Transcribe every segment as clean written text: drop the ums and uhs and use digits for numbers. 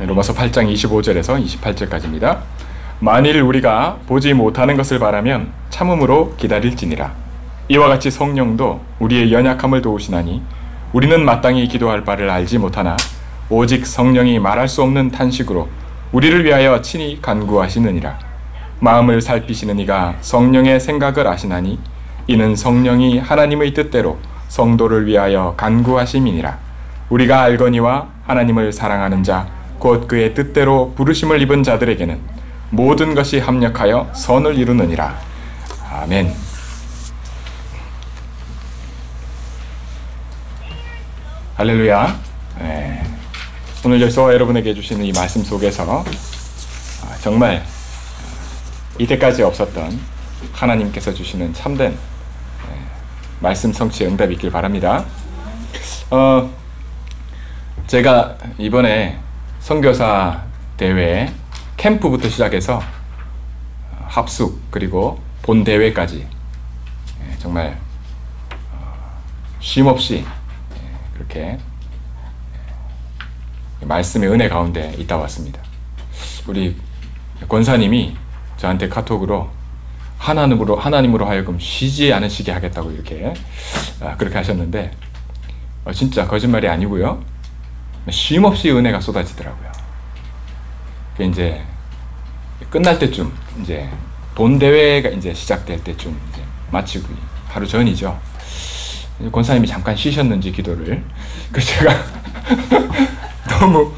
로마서 8장 25절에서 28절까지입니다. 만일 우리가 보지 못하는 것을 바라면 참음으로 기다릴지니라. 이와 같이 성령도 우리의 연약함을 도우시나니 우리는 마땅히 기도할 바를 알지 못하나 오직 성령이 말할 수 없는 탄식으로 우리를 위하여 친히 간구하시느니라. 마음을 살피시는 이가 성령의 생각을 아시나니 이는 성령이 하나님의 뜻대로 성도를 위하여 간구하심이니라. 우리가 알거니와 하나님을 사랑하는 자 곧 그의 뜻대로 부르심을 입은 자들에게는 모든 것이 합력하여 선을 이루느니라. 아멘. 할렐루야. 네. 오늘 여기서 여러분에게 주시는 이 말씀 속에서 정말 이때까지 없었던 하나님께서 주시는 참된 말씀 성취의 응답이 있길 바랍니다. 제가 이번에 선교사 대회 캠프부터 시작해서 합숙 그리고 본 대회까지 정말 쉼없이 그렇게 말씀의 은혜 가운데 있다 왔습니다. 우리 권사님이 저한테 카톡으로 하나님으로 하여금 쉬지 않으시게 하겠다고 이렇게 그렇게 하셨는데 진짜 거짓말이 아니고요. 쉼없이 은혜가 쏟아지더라고요. 이제 끝날 때쯤 이제 본 대회가 이제 시작될 때쯤 이제 마치고 하루 전이죠. 권사님이 잠깐 쉬셨는지 기도를 제가 너무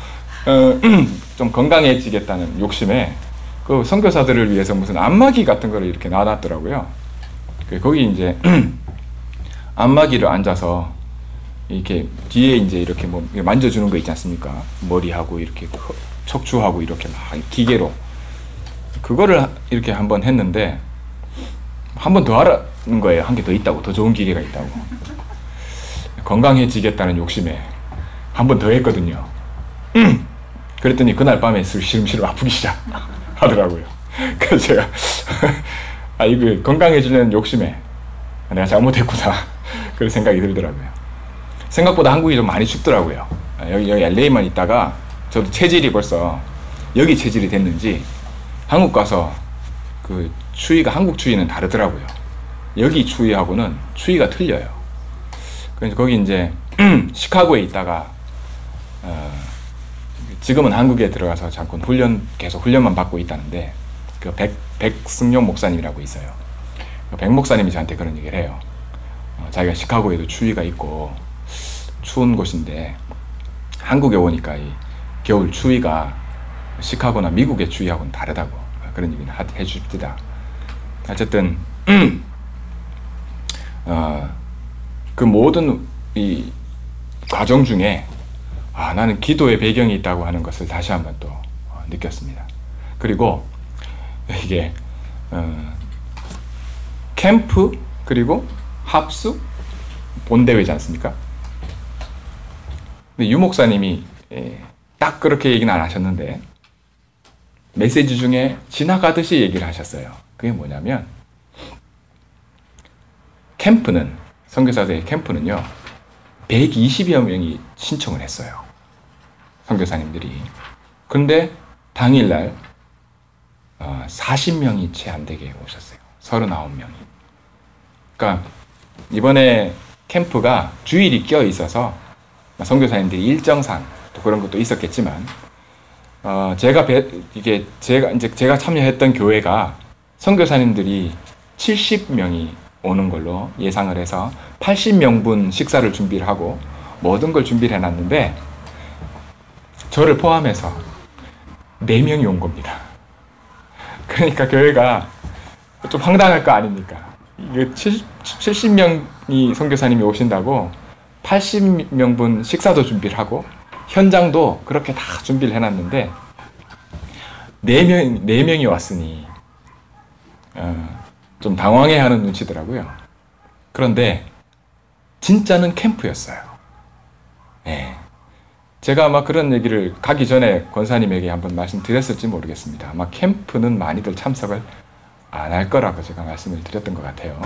좀 건강해지겠다는 욕심에 그 선교사들을 위해서 무슨 안마기 같은 거를 이렇게 놔놨더라고요. 거기 이제 안마기를 앉아서 이렇게 뒤에 이제 이렇게 뭐 만져주는 거 있지 않습니까? 머리하고 이렇게 척추하고 이렇게 막 기계로 그거를 이렇게 한번 했는데 한 번 더 하라는 거예요. 한 개 더 있다고, 더 좋은 기계가 있다고. 건강해지겠다는 욕심에 한 번 더 했거든요. 그랬더니 그날 밤에 시름시름 아프기 시작하더라고요. 그래서 제가 이거 건강해지려는 욕심에 내가 잘못했구나 그런 생각이 들더라고요. 생각보다 한국이 좀 많이 춥더라고요. 여기 LA만 있다가 저도 체질이 벌써 여기 체질이 됐는지 한국 가서 그 추위가 한국 추위는 다르더라고요. 여기 추위하고는 추위가 틀려요. 그래서 거기 이제 시카고에 있다가 지금은 한국에 들어가서 잠깐 계속 훈련만 받고 있다는데 그 백승용 목사님이라고 있어요. 백 목사님이 저한테 그런 얘기를 해요. 자기가 시카고에도 추위가 있고 추운 곳인데 한국에 오니까 이 겨울 추위가 시카고나 미국의 추위하고는 다르다고 그런 얘기를 해줍니다. 어쨌든 그 모든 이 과정 중에 나는 기도의 배경이 있다고 하는 것을 다시 한번 또 느꼈습니다. 그리고 이게 캠프 그리고 합숙 본대회지 않습니까? 근데 유 목사님이 딱 그렇게 얘기는 안 하셨는데 메시지 중에 지나가듯이 얘기를 하셨어요. 그게 뭐냐면 선교사들의 캠프는요 120여 명이 신청을 했어요. 선교사님들이. 근데 당일날 40명이 채 안 되게 오셨어요. 39명이. 그러니까 이번에 캠프가 주일이 껴 있어서 선교사님들이 일정상 또 그런 것도 있었겠지만 제가 참여했던 교회가 선교사님들이 70명이 오는 걸로 예상을 해서 80명분 식사를 준비를 하고 모든 걸 준비를 해놨는데 저를 포함해서 4명이 온 겁니다. 그러니까 교회가 좀 황당할 거 아닙니까? 70명이 선교사님이 오신다고 80명분 식사도 준비를 하고 현장도 그렇게 다 준비를 해놨는데 4명이 왔으니 좀 당황해하는 눈치더라고요. 그런데 진짜는 캠프였어요. 네. 제가 아마 그런 얘기를 가기 전에 권사님에게 한번 말씀드렸을지 모르겠습니다. 아마 캠프는 많이들 참석을 안 할 거라고 제가 말씀을 드렸던 것 같아요.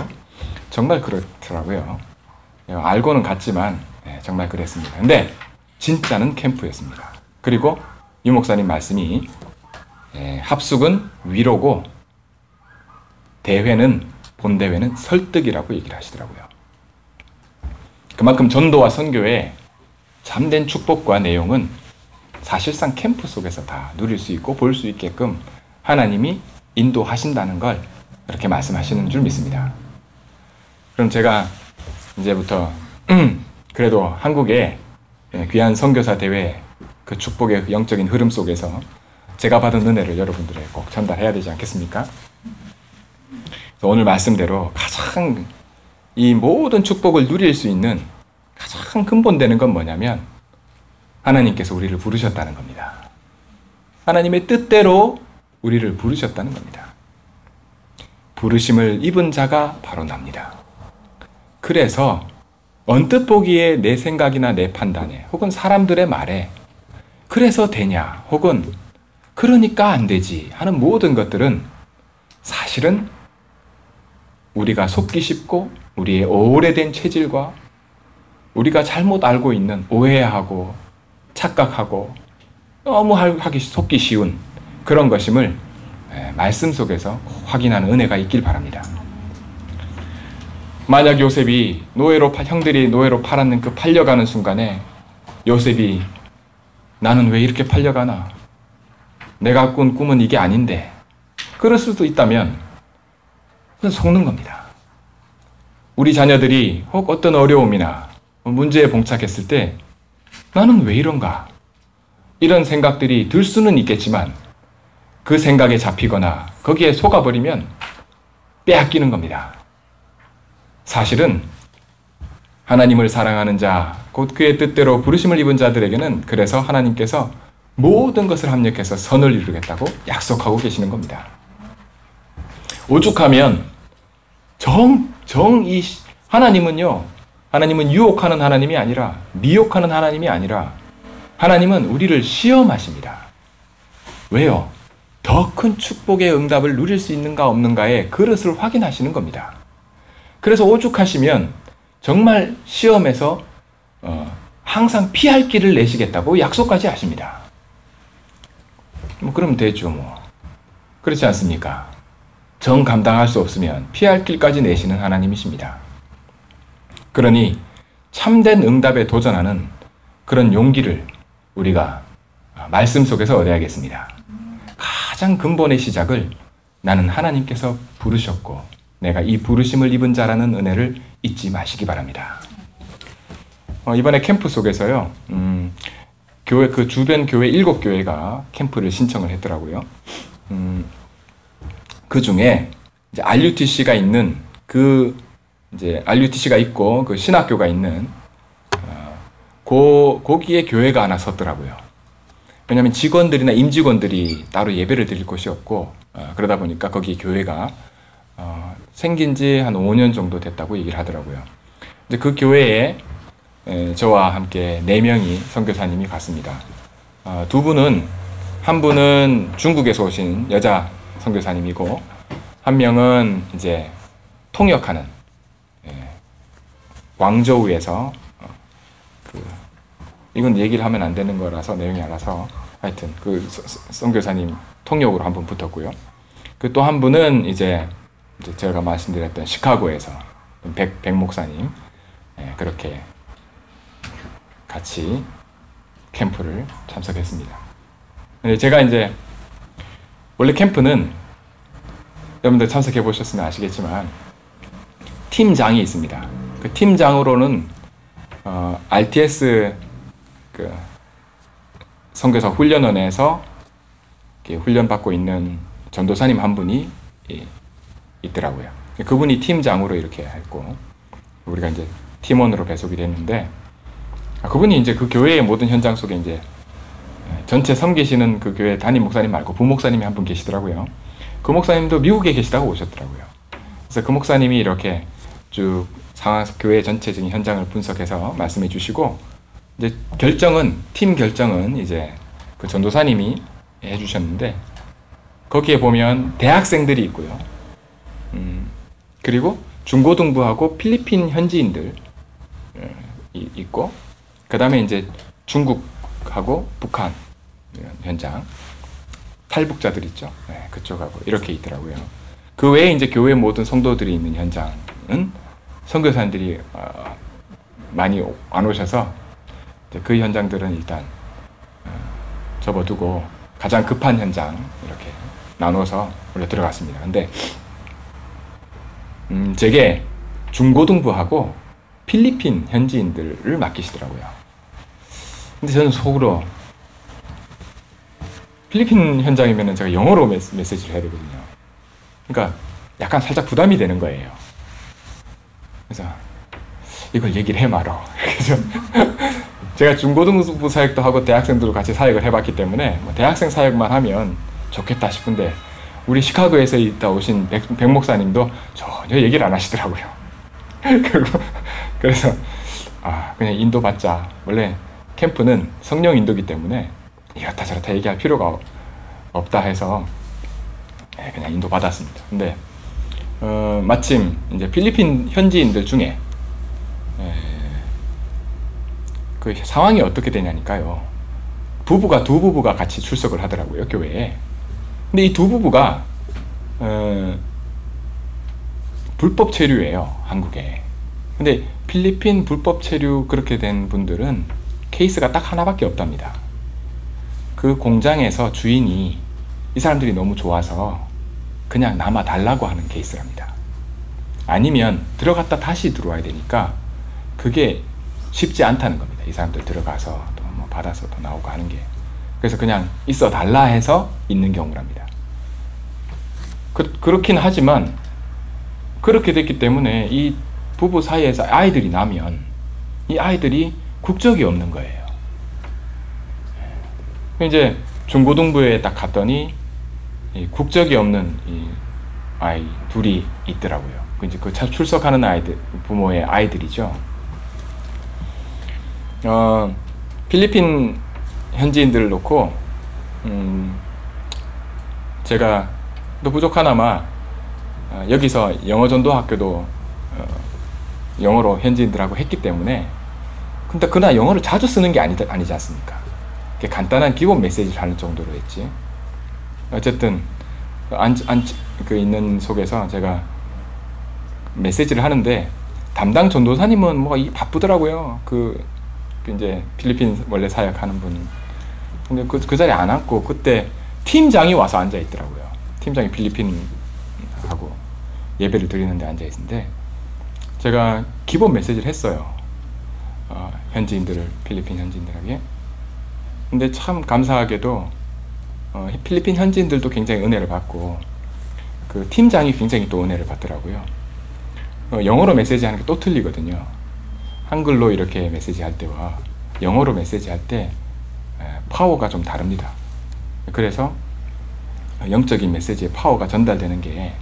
정말 그렇더라고요. 알고는 갔지만 정말 그랬습니다. 근데 진짜는 캠프였습니다. 그리고 유 목사님 말씀이 합숙은 위로고 본대회는 설득이라고 얘기를 하시더라고요. 그만큼 전도와 선교의 참된 축복과 내용은 사실상 캠프 속에서 다 누릴 수 있고 볼 수 있게끔 하나님이 인도하신다는 걸 그렇게 말씀하시는 줄 믿습니다. 그럼 제가 이제부터 그래도 한국의 귀한 선교사 대회 그 축복의 영적인 흐름 속에서 제가 받은 은혜를 여러분들에게 꼭 전달해야 되지 않겠습니까? 오늘 말씀대로 가장 이 모든 축복을 누릴 수 있는 가장 근본되는 건 뭐냐면 하나님께서 우리를 부르셨다는 겁니다. 하나님의 뜻대로 우리를 부르셨다는 겁니다. 부르심을 입은 자가 바로 납니다. 그래서 언뜻 보기에 내 생각이나 내 판단에 혹은 사람들의 말에 그래서 되냐 혹은 그러니까 안 되지 하는 모든 것들은 사실은 우리가 속기 쉽고 우리의 오래된 체질과 우리가 잘못 알고 있는 오해하고 착각하고 너무 속기 쉬운 그런 것임을 말씀 속에서 확인하는 은혜가 있길 바랍니다. 만약 요셉이 형들이 노예로 팔았는 그 팔려가는 순간에 요셉이 나는 왜 이렇게 팔려가나? 내가 꾼 꿈은 이게 아닌데. 그럴 수도 있다면 그건 속는 겁니다. 우리 자녀들이 혹 어떤 어려움이나 문제에 봉착했을 때 나는 왜 이런가? 이런 생각들이 들 수는 있겠지만 그 생각에 잡히거나 거기에 속아버리면 빼앗기는 겁니다. 사실은 하나님을 사랑하는 자, 곧 그의 뜻대로 부르심을 입은 자들에게는 그래서 하나님께서 모든 것을 합력해서 선을 이루겠다고 약속하고 계시는 겁니다. 오죽하면 하나님은 유혹하는 하나님이 아니라 미혹하는 하나님이 아니라 하나님은 우리를 시험하십니다. 왜요? 더 큰 축복의 응답을 누릴 수 있는가 없는가의 그릇을 확인하시는 겁니다. 그래서 오죽하시면 정말 시험에서 항상 피할 길을 내시겠다고 약속까지 하십니다. 그러면 되죠 그렇지 않습니까? 정 감당할 수 없으면 피할 길까지 내시는 하나님이십니다. 그러니 참된 응답에 도전하는 그런 용기를 우리가 말씀 속에서 얻어야겠습니다. 가장 근본의 시작을 나는 하나님께서 부르셨고 내가 이 부르심을 입은 자라는 은혜를 잊지 마시기 바랍니다. 이번에 캠프 속에서요, 그 주변 교회 7교회가 캠프를 신청을 했더라고요. 그 중에 이제 RUTC가 있는 RUTC가 있고 그 신학교가 있는 거기에 교회가 하나 섰더라고요. 왜냐하면 직원들이나 임직원들이 따로 예배를 드릴 곳이 없고 그러다 보니까 거기 교회가 생긴 지 한 5년 정도 됐다고 얘기를 하더라고요. 이제 그 교회에 저와 함께 4명이 선교사님이 갔습니다. 한 분은 중국에서 오신 여자 선교사님이고 한 명은 이제 통역하는 광저우에서 이건 얘기를 하면 안 되는 거라서 내용이 알아서 하여튼 그 선교사님 통역으로 한 분 붙었고요. 그 또 한 분은 이제 제가 말씀드렸던 시카고에서 백 목사님 그렇게 같이 캠프를 참석했습니다. 근데 제가 이제 원래 캠프는 여러분들 참석해 보셨으면 아시겠지만 팀장이 있습니다. 그 팀장으로는 RTS 그 선교사 훈련원에서 훈련받고 있는 전도사님 한 분이 있더라고요. 그분이 팀장으로 이렇게 했고 우리가 이제 팀원으로 배속이 됐는데 그분이 이제 그 교회의 모든 현장 속에 이제 전체 섬기시는 그 교회 담임 목사님 말고 부목사님이 한 분 계시더라고요. 그 목사님도 미국에 계시다가 오셨더라고요. 그래서 그 목사님이 이렇게 쭉 교회 전체적인 현장을 분석해서 말씀해 주시고 이제 팀 결정은 이제 그 전도사님이 해주셨는데 거기에 보면 대학생들이 있고요. 그리고 중고등부하고 필리핀 현지인들 있고 그 다음에 이제 중국하고 북한 현장. 탈북자들 있죠. 네, 그쪽하고 이렇게 있더라고요. 그 외에 이제 교회 모든 성도들이 있는 현장은 선교사님들이 많이 안 오셔서 그 현장들은 일단 접어두고 가장 급한 현장 이렇게 나눠서 원래 들어갔습니다. 근데 제게 중고등부하고 필리핀 현지인들을 맡기시더라고요. 근데 저는 속으로 필리핀 현장이면 제가 영어로 메시지를 해야 되거든요. 그러니까 약간 살짝 부담이 되는 거예요. 그래서 이걸 얘기를 해 말어. 그래서 제가 중고등부 사역도 하고 대학생들도 같이 사역을 해봤기 때문에 뭐 대학생 사역만 하면 좋겠다 싶은데 우리 시카고에서 있다 오신 백 목사님도 전혀 얘기를 안 하시더라고요. 그래서 그냥 인도 받자. 원래 캠프는 성령 인도기 때문에 이렇다 저렇다 얘기할 필요가 없다 해서 그냥 인도 받았습니다. 근데 마침 이제 필리핀 현지인들 중에 그 상황이 어떻게 되냐니까요. 두 부부가 같이 출석을 하더라고요, 교회에. 근데 이 두 부부가 불법 체류예요, 한국에. 근데 필리핀 불법 체류 그렇게 된 분들은 케이스가 딱 하나밖에 없답니다. 그 공장에서 주인이 이 사람들이 너무 좋아서 그냥 남아 달라고 하는 케이스랍니다. 아니면 들어갔다 다시 들어와야 되니까 그게 쉽지 않다는 겁니다. 이 사람들 들어가서 또 뭐 받아서 또 나오고 하는 게. 그래서 그냥 있어 달라 해서 있는 경우랍니다. 그렇긴 하지만 그렇게 됐기 때문에 이 부부 사이에서 아이들이 나면 이 아이들이 국적이 없는 거예요. 이제 중고등부에 딱 갔더니 이 국적이 없는 이 아이 둘이 있더라고요. 이제 그 출석하는 아이들, 부모의 아이들이죠. 필리핀 현지인들을 놓고 제가 또 부족하나마 여기서 영어 전도 학교도 영어로 현지인들하고 했기 때문에 근데 그러나 영어를 자주 쓰는 게 아니지 않습니까? 간단한 기본 메시지를 하는 정도로 했지. 어쨌든 그 있는 속에서 제가 메시지를 하는데 담당 전도사님은 뭐 바쁘더라고요. 그 이제 필리핀 원래 사역하는 분이. 근데 그 자리에 안 앉고 그때 팀장이 와서 앉아 있더라고요. 팀장이 필리핀하고 예배를 드리는데 앉아 있는데 제가 기본 메시지를 했어요. 필리핀 현지인들에게. 근데 참 감사하게도 필리핀 현지인들도 굉장히 은혜를 받고 그 팀장이 굉장히 또 은혜를 받더라고요. 영어로 메시지하는 게 또 틀리거든요. 한글로 이렇게 메시지할 때와 영어로 메시지할 때 파워가 좀 다릅니다. 그래서 영적인 메시지의 파워가 전달되는 게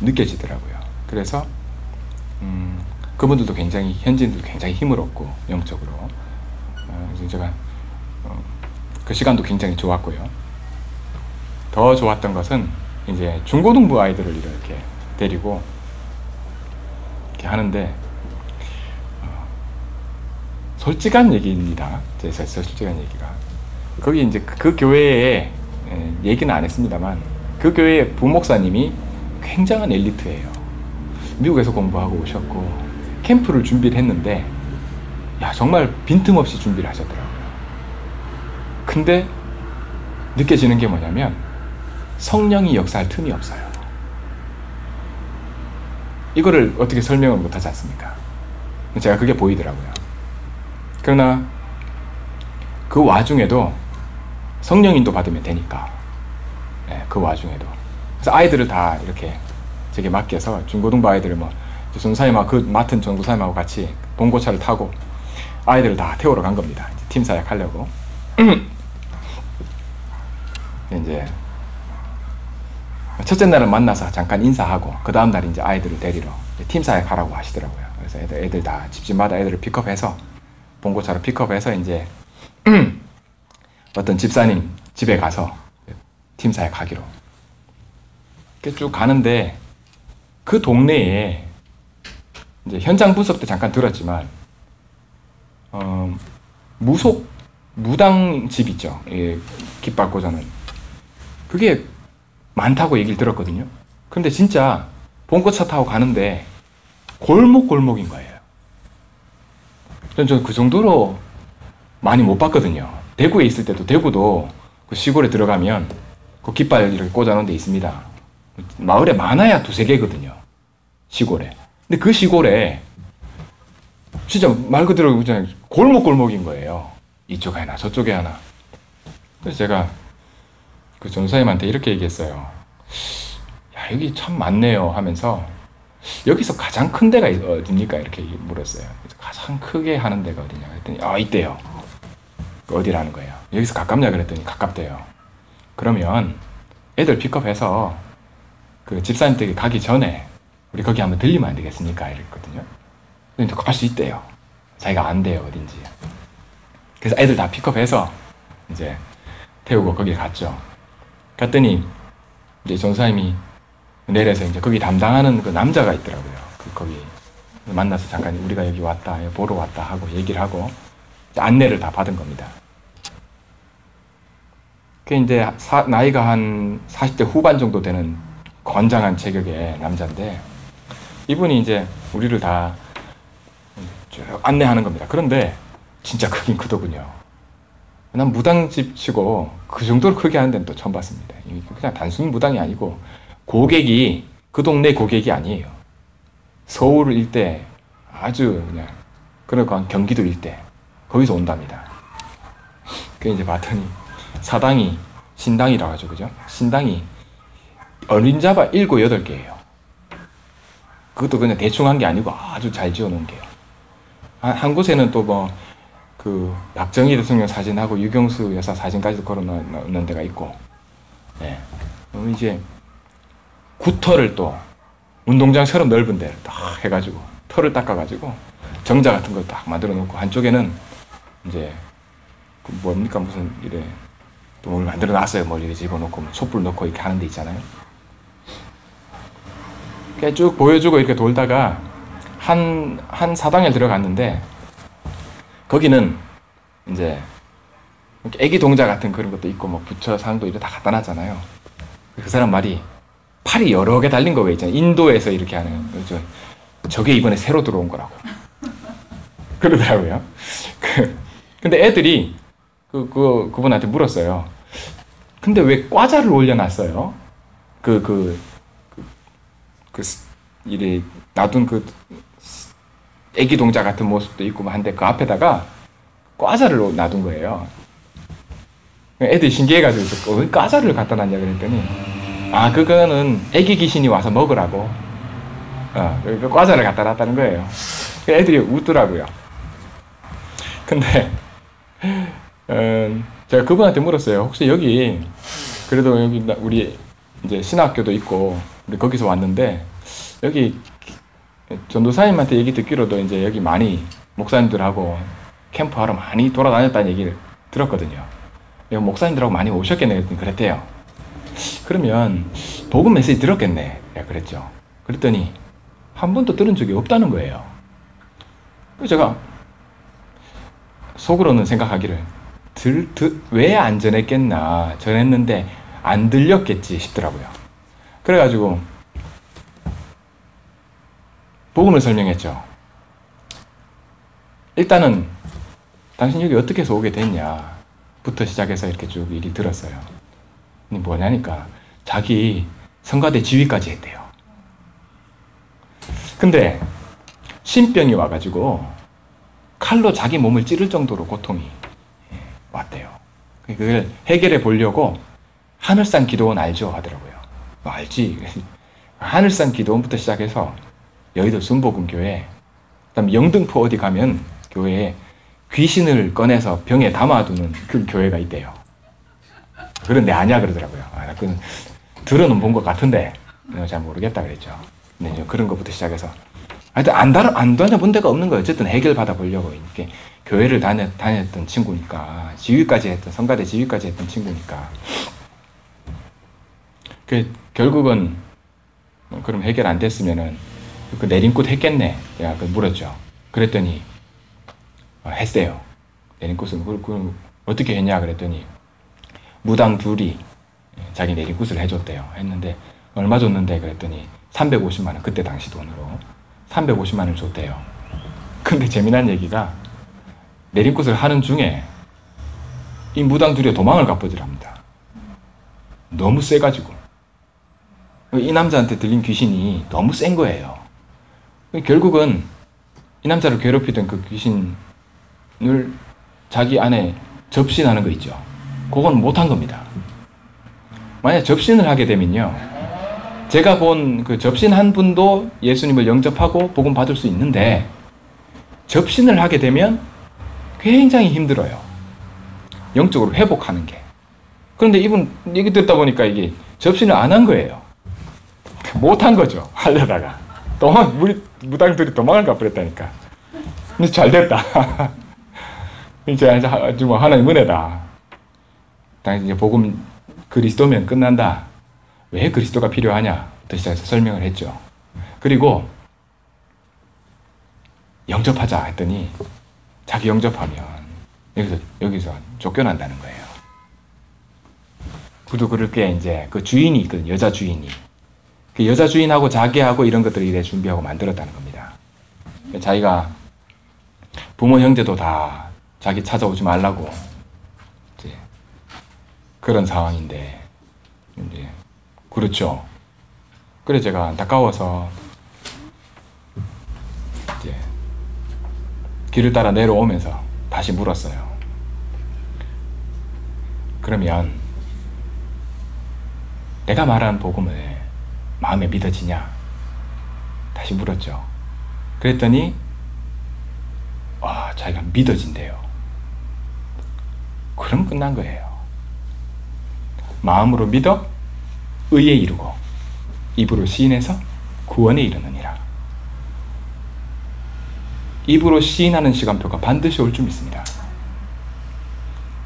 느껴지더라고요. 그래서 그분들도 현지인들도 굉장히 힘을 얻고 영적으로 그래서 제가 그 시간도 굉장히 좋았고요. 더 좋았던 것은 이제 중고등부 아이들을 이렇게 데리고 이렇게 하는데 솔직한 얘기입니다. 제 솔직한 얘기가 거기 이제 그 교회에 얘기는 안 했습니다만 그 교회의 부목사님이 굉장한 엘리트예요. 미국에서 공부하고 오셨고 캠프를 준비를 했는데 정말 빈틈없이 준비를 하셨더라고요. 근데 느껴지는 게 뭐냐면 성령이 역사할 틈이 없어요. 이거를 어떻게 설명을 못하지 않습니까? 제가 그게 보이더라고요. 그러나 그 와중에도 성령인도 받으면 되니까 그 와중에도 그래서 아이들을 다 이렇게 제게 맡겨서 중고등부 아이들을 전사님하고 그 맡은 전도사님하고 같이 봉고차를 타고 아이들을 다 태우러 간 겁니다. 팀 사역 하려고. 이제 첫째 날은 만나서 잠깐 인사하고 그 다음 날 이제 아이들을 데리러 팀 사역 하라고 하시더라고요. 그래서 애들 다 집집마다 애들을 픽업해서 봉고차로 픽업해서 이제 어떤 집사님 집에 가서 팀 사역 하기로 이렇게 쭉 가는데 그 동네에 이제 현장 분석 때 잠깐 들었지만 무속 무당집 있죠. 예, 깃발 꽂아놓은. 그게 많다고 얘기를 들었거든요. 근데 진짜 봉고차 타고 가는데 골목골목인 거예요. 저는 그 정도로 많이 못 봤거든요. 대구에 있을 때도 대구도 그 시골에 들어가면 그 깃발 이렇게 꽂아놓은 데 있습니다. 마을에 많아야 두세 개거든요. 시골에. 근데 그 시골에 진짜 말 그대로 그냥 골목골목인 거예요. 이쪽에 하나 저쪽에 하나. 그래서 제가 그 전사님한테 이렇게 얘기했어요. 야, 여기 참 많네요 하면서 여기서 가장 큰 데가 어딥니까? 이렇게 물었어요. 그래서 가장 크게 하는 데가 어디냐 그랬더니 있대요. 어디라는 거예요. 여기서 가깝냐 그랬더니 가깝대요. 그러면 애들 픽업해서 그 집사님 댁에 가기 전에 우리 거기 한번 들리면 안 되겠습니까? 이랬거든요. 근데 갈 수 있대요. 자기가 안 돼요 어딘지. 그래서 애들 다 픽업해서 이제 태우고 거기 갔죠. 갔더니 이제 전사님이 내려서 이제 거기 담당하는 그 남자가 있더라고요. 거기 만나서 잠깐 우리가 여기 왔다, 보러 왔다 하고 얘기를 하고 안내를 다 받은 겁니다. 그 이제 나이가 한 40대 후반 정도 되는 건장한 체격의 남자인데 이분이 이제 우리를 다 쭉 안내하는 겁니다. 그런데 진짜 크긴 크더군요. 난 무당집 치고 그 정도로 크게 하는 데는 또 처음 봤습니다. 그냥 단순 무당이 아니고 고객이 그 동네 고객이 아니에요. 서울 일대 아주 그냥 그러니까 경기도 일대 거기서 온답니다. 그 이제 봤더니 사당이 신당이라 가지고 그죠? 신당이 어림잡아 7, 8개예요. 그것도 그냥 대충 한 게 아니고 아주 잘 지어놓은 게요. 한 곳에는 또 뭐 그 박정희 대통령 사진하고 유경수 여사 사진까지도 걸어놓는 데가 있고, 네. 이제 구터를 또 운동장처럼 넓은 데를 딱 해가지고 털을 닦아가지고 정자 같은 거 딱 만들어 놓고 한쪽에는 이제 그 뭡니까 무슨 이래 또 뭘 만들어 놨어요. 뭘 이렇게 집어넣고 촛불 넣고 이렇게 하는 데 있잖아요. 쭉 보여주고 이렇게 돌다가 한 사당에 들어갔는데 거기는 이제 애기 동자 같은 그런 것도 있고 뭐 부처상도 이렇게 다 갖다 놨잖아요. 그 사람 말이 팔이 여러 개 달린 거 있잖아요. 인도에서 이렇게 하는 그렇죠. 저게 이번에 새로 들어온 거라고 그러더라고요. 근데 애들이 그분한테 물었어요. 근데 왜 과자를 올려놨어요? 이래 놔둔 그 애기 동자 같은 모습도 있고 한데 그 앞에다가 과자를 놔둔 거예요. 애들이 신기해가지고 왜 과자를 갖다 놨냐 그랬더니 그거는 애기 귀신이 와서 먹으라고 그 과자를 갖다 놨다는 거예요. 애들이 웃더라고요. 근데 제가 그분한테 물었어요. 혹시 여기 그래도 여기 우리 이제 신학교도 있고 우리 거기서 왔는데 여기 전도사님한테 얘기 듣기로도 이제 여기 많이 목사님들하고 캠프하러 많이 돌아다녔다는 얘기를 들었거든요. 목사님들하고 많이 오셨겠네 그랬대요. 그러면 복음 메시지 들었겠네 그랬죠. 그랬더니 한 번도 들은 적이 없다는 거예요. 그래서 제가 속으로는 생각하기를 왜 안 전했겠나, 전했는데 안 들렸겠지 싶더라고요. 그래가지고 복음을 설명했죠. 일단은 당신 여기 어떻게 해서 오게 됐냐 부터 시작해서 이렇게 쭉 얘기 들었어요. 뭐냐니까 자기 성가대 지휘까지 했대요. 근데 신병이 와가지고 칼로 자기 몸을 찌를 정도로 고통이 왔대요. 그걸 해결해 보려고 하늘산 기도원 알죠? 하더라고요. 알지. 하늘산 기도원부터 시작해서 여의도 순복음교회, 그다음 영등포 어디 가면 교회에 귀신을 꺼내서 병에 담아두는 그 교회가 있대요. 그런데 아니야 그러더라고요. 그건 들어는 본 것 같은데 잘 모르겠다 그랬죠. 네, 그런 것부터 시작해서 하여튼 안 다녀본 데가 없는 거예요. 어쨌든 해결받아 보려고 이렇게 교회를 다녔던 친구니까, 지휘까지 했던 성가대 지휘까지 했던 친구니까. 결국은 그럼 해결 안 됐으면은 그 내림꽃 했겠네. 제가 물었죠. 그랬더니 했어요. 내림꽃은 어떻게 했냐 그랬더니 무당 둘이 자기 내리굿을 해줬대요. 했는데 얼마 줬는데 그랬더니 350만 원, 그때 당시 돈으로 350만 원을 줬대요. 근데 재미난 얘기가 내리굿을 하는 중에 이 무당 둘이 도망을 가버리랍니다. 너무 세가지고 이 남자한테 들린 귀신이 너무 센 거예요. 결국은 이 남자를 괴롭히던 그 귀신을 자기 안에 접신하는 거 있죠. 그건 못한 겁니다. 만약 접신을 하게 되면요, 제가 본 그 접신한 분도 예수님을 영접하고 복음 받을 수 있는데, 접신을 하게 되면 굉장히 힘들어요. 영적으로 회복하는 게. 그런데 이분 얘기 듣다 보니까 이게 접신을 안 한 거예요. 못한 거죠. 하려다가 우리 무당들이 도망을 가버렸다니까. 근데 잘 됐다. 이제 아주 뭐 하나님 은혜다. 당연히 이제 복음 그리스도면 끝난다. 왜 그리스도가 필요하냐? 부터 시작해서 설명을 했죠. 그리고 영접하자 했더니 자기 영접하면 여기서 쫓겨난다는 거예요. 그도 그렇게 이제 그 주인이 있거든, 여자 주인이. 그 여자 주인하고 자기하고 이런 것들을 이래 준비하고 만들었다는 겁니다. 자기가 부모 형제도 다 자기 찾아오지 말라고 이제 그런 상황인데 이제 그렇죠. 그래 제가 안타까워서 이제 길을 따라 내려오면서 다시 물었어요. 그러면 내가 말한 복음을 마음에 믿어지냐? 다시 물었죠. 그랬더니 자기가 믿어진대요. 그럼 끝난 거예요. 마음으로 믿어 의에 이르고 입으로 시인해서 구원에 이르느니라. 입으로 시인하는 시간표가 반드시 올 줄 믿습니다.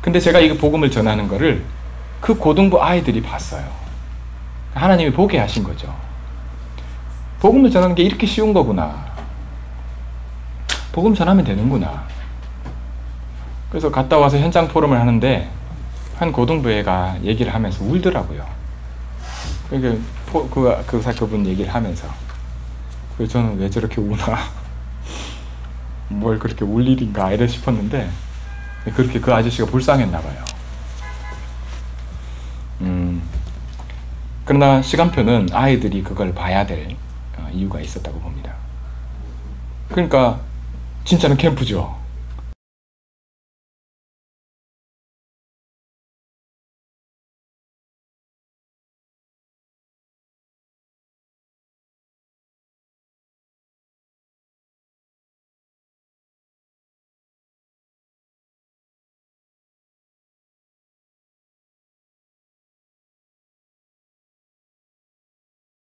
근데 제가 이 복음을 전하는 거를 그 고등부 아이들이 봤어요. 하나님이 보게 하신 거죠. 복음을 전하는 게 이렇게 쉬운 거구나. 복음 전하면 되는구나. 그래서 갔다 와서 현장 포럼을 하는데 한 고등부 애가 얘기를 하면서 울더라고요. 그분 얘기를 하면서 그래서 저는 왜 저렇게 우나 뭘 그렇게 울 일인가 이래 싶었는데 그렇게 그 아저씨가 불쌍했나 봐요. 그러나 시간표는 아이들이 그걸 봐야 될 이유가 있었다고 봅니다. 그러니까 진짜는 캠프죠.